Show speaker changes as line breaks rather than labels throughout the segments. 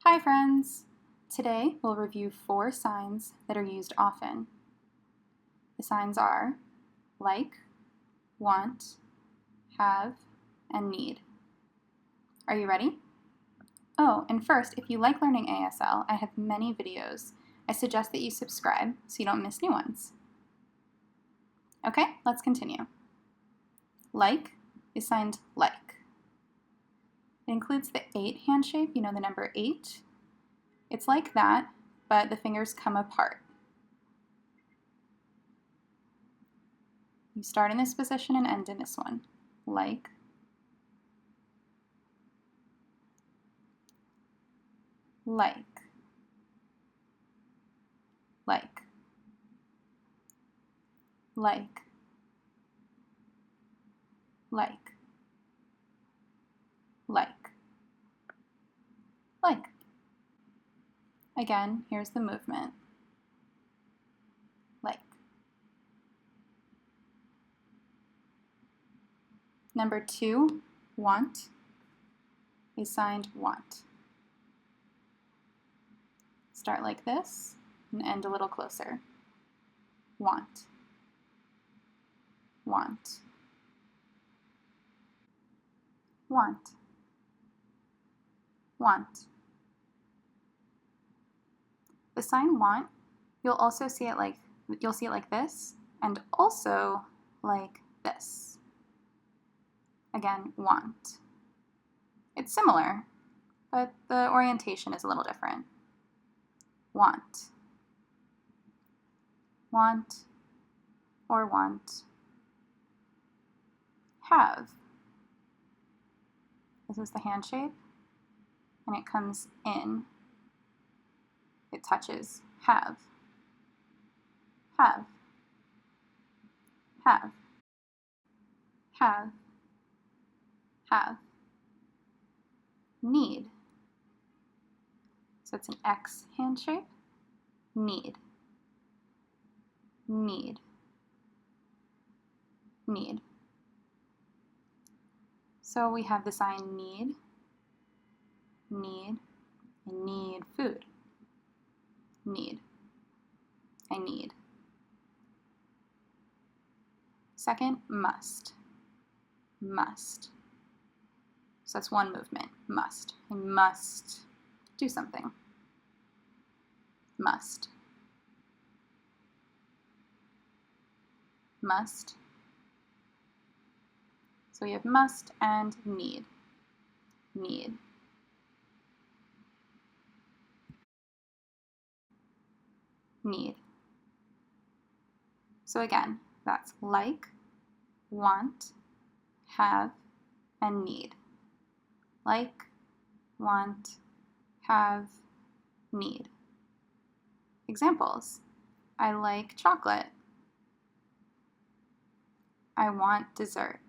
Hi friends! Today we'll review 4 signs that are used often. The signs are like, want, have, and need. Are you ready? Oh, and first, if you like learning ASL, I have many videos. I suggest that you subscribe so you don't miss new ones. Okay, let's continue. Like is signed like. It includes the 8 hand shape, you know the number 8? It's like that, but the fingers come apart. You start in this position and end in this one. Like. Like. Like. Like. Like. Like. Like. Again, here's the movement. Like. Number 2, want, is signed want. Start like this and end a little closer. Want. Want. Want. Want. The sign want, you'll see it like this and also like this. Again, want. It's similar, but the orientation is a little different. Want. Want or want. Have. This is the hand shape, and it comes in. It touches. Have. Have. Have. Have. Have. Need. So it's an X hand shape. Need. Need. Need. So we have the sign need, need, and need food. Need. I need. Second, must. Must. So that's one movement. Must. I must do something. Must. Must. So we have must and need. Need. Need. So again, that's like, want, have, and need. Like, want, have, need. Examples. I like chocolate. I want dessert.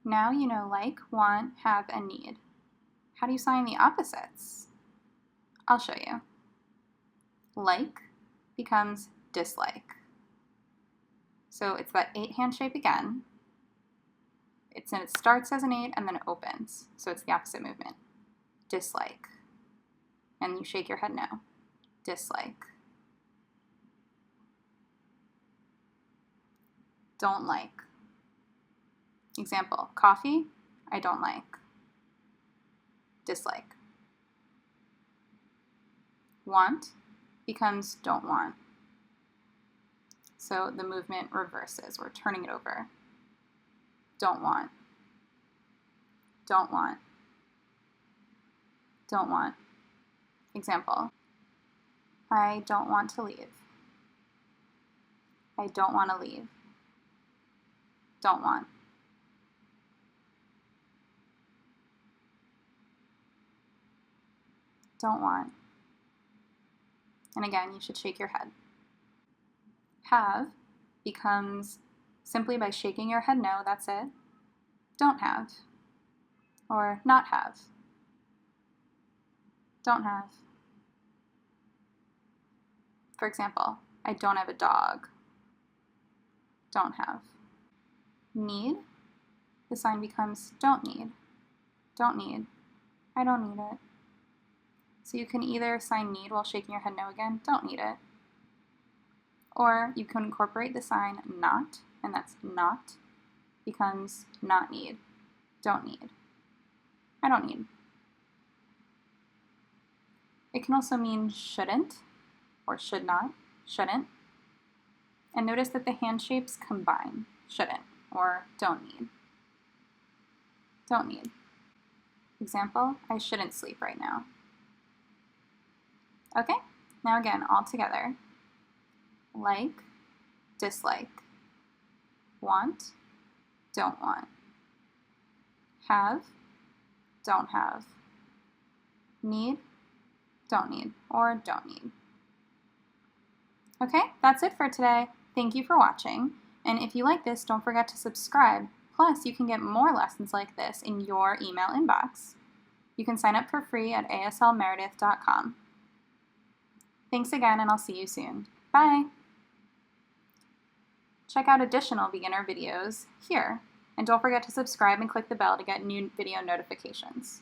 Now you know like, want, have, and need. How do you sign the opposites? I'll show you. Like becomes dislike. So it's that 8 hand shape again. It starts as an 8 and then it opens. So it's the opposite movement. Dislike. And you shake your head no. Dislike. Don't like. Example, coffee, I don't like. Dislike. Want becomes don't want. So the movement reverses. We're turning it over. Don't want. Don't want. Don't want. Example, I don't want to leave. I don't want to leave. Don't want. Don't want. And again, you should shake your head. Have becomes simply by shaking your head no, that's it. Don't have. Or not have. Don't have. For example, I don't have a dog. Don't have. Need, the sign becomes don't need. Don't need. I don't need it. So you can either sign need while shaking your head no again, don't need it. Or you can incorporate the sign not, and that's not becomes not need, don't need. I don't need. It can also mean shouldn't or should not, shouldn't. And notice that the hand shapes combine, shouldn't or don't need. Don't need. Example, I shouldn't sleep right now. Okay, now again, all together. Like, dislike. Want, don't want. Have, don't have. Need, don't need, or don't need. Okay, that's it for today. Thank you for watching. And if you like this, don't forget to subscribe. Plus, you can get more lessons like this in your email inbox. You can sign up for free at aslmeredith.com. Thanks again, and I'll see you soon. Bye! Check out additional beginner videos here. And don't forget to subscribe and click the bell to get new video notifications.